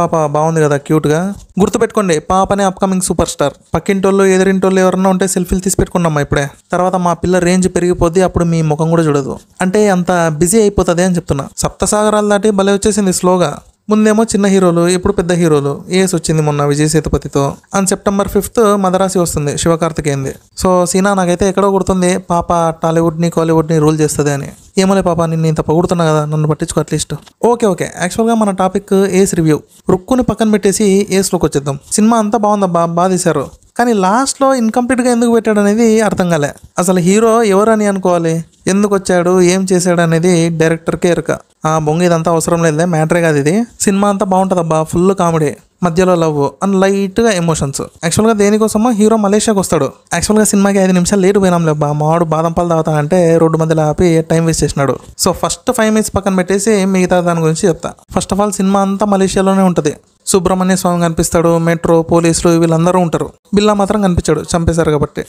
పాప బాగుంది కదా క్యూట్గా. గుర్తుపెట్టుకోండి, పాపనే అప్కమింగ్ సూపర్ స్టార్. పక్కింటోళ్ళు ఎదురింటోళ్ళు ఎవరన్నా ఉంటే సెల్ఫీలు తీసి పెట్టుకున్నామ్మా ఇప్పుడే. తర్వాత మా పిల్ల రేంజ్ పెరిగిపోద్ది, అప్పుడు మీ ముఖం కూడా చూడదు. అంటే అంత బిజీ అయిపోతుంది అని చెప్తున్నా. సప్తసాగరాలు దాటి భలే వచ్చేసింది స్లోగా. ముందేమో చిన్న హీరోలు, ఇప్పుడు పెద్ద హీరోలు. ఏస్ వచ్చింది మొన్న విజయ్ సేతుపతితో. అండ్ September 5th మదరాసి వస్తుంది శివకార్తికేయంది. సో సీనా నాకైతే ఎక్కడో గుర్తుంది, పాప టాలీవుడ్ని కాలీవుడ్ని రూల్ చేస్తుంది అని. ఏమోలే పాప, నిన్ను ఇంత పొగుడుతున్నా కదా, నన్ను పట్టించుకో అట్లీస్ట్. ఓకే యాక్చువల్గా మన టాపిక్ ఏస్ రివ్యూ. రుక్కుని పక్కన పెట్టేసి ఏస్లోకి వచ్చేద్దాం. సినిమా అంతా బాగుందబ్బా, బాగా తీశారు. కానీ లాస్ట్లో ఇన్కంప్లీట్గా ఎందుకు పెట్టాడు అనేది అర్థం కాలే. అసలు హీరో ఎవరు అని అనుకోవాలి, ఎందుకు వచ్చాడు, ఏం చేశాడు అనేది డైరెక్టర్కే ఎరక. ఆ బొంగ ఇదంతా అవసరం లేదులే, మ్యాటరే కాదు ఇది. సినిమా అంతా బాగుంటుందబ్బా, ఫుల్ కామెడీ, మధ్యలో లవ్ అండ్ లైట్గా ఎమోషన్స్. యాక్చువల్గా దేనికోసమో హీరో మలేషియాకి వస్తాడు. యాక్చువల్గా సినిమాకి 5 నిమిషాలు లేట్ పోయినాంలే అబ్బా. మావాడు బాదం పాలు తాగుతా అంటే రోడ్డు మధ్యలో ఆపి టైం వేస్ట్ చేసినాడు. సో ఫస్ట్ 5 minutes పక్కన పెట్టేసి మిగతా దాని గురించి చెప్తా. ఫస్ట్ ఆఫ్ ఆల్ సినిమా అంతా మలేషియాలోనే ఉంటుంది. సుబ్రహ్మణ్య స్వామి కనిపిస్తాడు, మెట్రో పోలీసులు వీళ్ళందరూ ఉంటారు. బిల్లా మాత్రం కనిపించాడు, చంపేశారు కాబట్టి.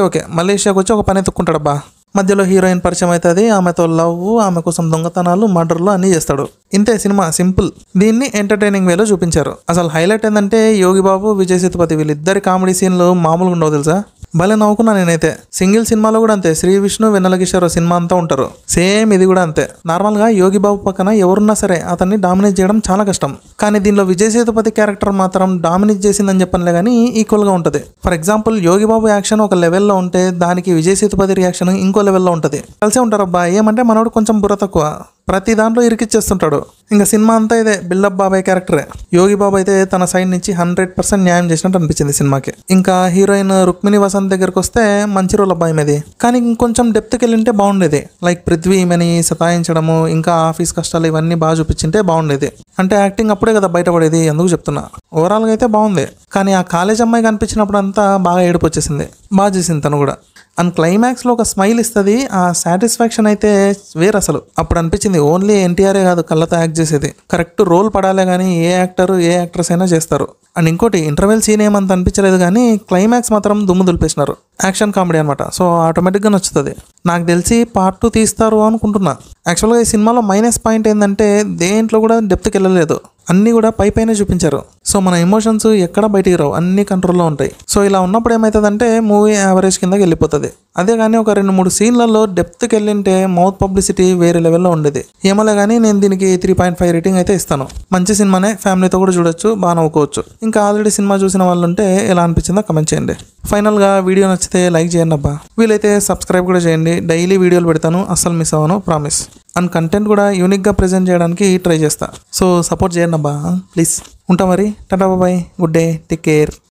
ఓకే మలేషియాకి వచ్చి ఒక పని ఎత్తుక్కుంటాడబ్బా. మధ్యలో హీరోయిన్ పరిచయం అవుతుంది, ఆమెతో లవ్, ఆమె కోసం దొంగతనాలు, మర్డర్లు అన్నీ చేస్తాడు. ఇంతే సినిమా, సింపుల్. దీన్ని ఎంటర్టైనింగ్ వేలో చూపించారు. అసలు హైలైట్ ఏంటంటే యోగి బాబు, విజయ్ సేతుపతి వీళ్ళిద్దరి కామెడీ సీన్లు మామూలుగా ఉండవు తెలుసా. భలే నవ్వుకున్నా నేనైతే. సింగిల్ సినిమాలో కూడా అంతే, శ్రీ విష్ణు వెన్నెల కిషోర్ సినిమా అంతా ఉంటారు. సేమ్ ఇది కూడా అంతే. నార్మల్గా యోగి బాబు పక్కన ఎవరున్నా సరే అతన్ని డామినేట్ చేయడం చాలా కష్టం. కానీ దీనిలో విజయ్ సేతుపతి క్యారెక్టర్ మాత్రం డామినేట్ చేసిందని చెప్పనులే కానీ ఈక్వల్గా ఉంటుంది. For example Yogi Babu action ఒక లెవెల్లో ఉంటే దానికి విజయ్ సేతుపతి రియాక్షన్ ఇంకో లెవెల్లో ఉంటుంది. కలిసే ఉంటారు అబ్బా. ఏమంటే మనోడు కొంచెం బుర్ర తక్కువ, ప్రతి దాంట్లో ఇరికిచ్చేస్తుంటాడు. ఇంకా సినిమా అంతా ఇదే బిల్డప్ బాబాయ్ క్యారెక్టరే. యోగి బాబు అయితే తన సైడ్ నుంచి 100% న్యాయం చేసినట్టు అనిపించింది సినిమాకి. ఇంకా హీరోయిన్ రుక్మిణి వసంత్ దగ్గరకు వస్తే మంచి రోల్ అబ్బాయి మీది, కానీ ఇంకొంచెం డెప్త్కి వెళ్ళింటే బాగుండేది. లైక్ పృథ్వీ ఈమెని సతాయించడము, ఇంకా ఆఫీస్ కష్టాలు ఇవన్నీ బాగా చూపించింటే బాగుండేది. అంటే యాక్టింగ్ అప్పుడే కదా బయటపడేది, అందుకు చెప్తున్నా. ఓవరాల్గా అయితే బాగుంది, కానీ ఆ కాలేజ్ అమ్మాయి కనిపించినప్పుడు అంతా బాగా ఏడుపు వచ్చేసింది. బాగా చేసింది తను కూడా. అండ్ క్లైమాక్స్లో ఒక స్మైల్ ఇస్తుంది, ఆ సాటిస్ఫాక్షన్ అయితే వేరు అసలు. అప్పుడు అనిపించింది ఓన్లీ ఎన్టీఆరే కాదు కళ్ళతో యాక్ట్ చేసేది, కరెక్ట్ రోల్ పడాలే కానీ ఏ యాక్టర్ ఏ యాక్ట్రెస్ అయినా చేస్తారు. అండ్ ఇంకోటి, ఇంటర్వెల్ సీన్ ఏమంత అనిపించలేదు కానీ క్లైమాక్స్ మాత్రం దుమ్ము దులిపేసినారు. యాక్షన్ కామెడీ అనమాట, సో ఆటోమేటిక్గా నచ్చుతుంది. నాకు తెలిసి Part 2 తీస్తారు అనుకుంటున్నా. యాక్చువల్గా ఈ సినిమాలో మైనస్ పాయింట్ ఏంటంటే దేంట్లో కూడా డెప్త్కి వెళ్ళలేదు, అన్నీ కూడా పైన చూపించారు. సో మన ఎమోషన్స్ ఎక్కడ బయటికి రావు, అన్ని కంట్రోల్లో ఉంటాయి. సో ఇలా ఉన్నప్పుడు ఏమవుతుందంటే మూవీ యావరేజ్ కిందకి వెళ్ళిపోతుంది. అదే కానీ ఒక 2-3 సీన్లలో డెప్త్కి వెళ్ళింటే మౌత్ పబ్లిసిటీ వేరే లెవెల్లో ఉండేది. ఏమోలే కానీ నేను దీనికి 3.5 రేటింగ్ అయితే ఇస్తాను. మంచి సినిమానే, ఫ్యామిలీతో కూడా చూడొచ్చు, బాగా నవ్వుకోవచ్చు. ఇంకా ఆల్రెడీ సినిమా చూసిన వాళ్ళు ఉంటే ఎలా అనిపించిందో కమెంట్ చేయండి. ఫైనల్గా వీడియో నచ్చితే లైక్ చేయండి అబ్బా. వీలైతే సబ్స్క్రైబ్ కూడా చేయండి. డైలీ వీడియోలు పెడతాను, అస్సలు మిస్ అవ్వను, ప్రామిస్. అండ్ కంటెంట్ కూడా యూనిక్గా ప్రజెంట్ చేయడానికి ట్రై చేస్తా. సో సపోర్ట్ చేయండి అబ్బా ప్లీజ్. ఉంటా మరి, tata bye, good day, take care.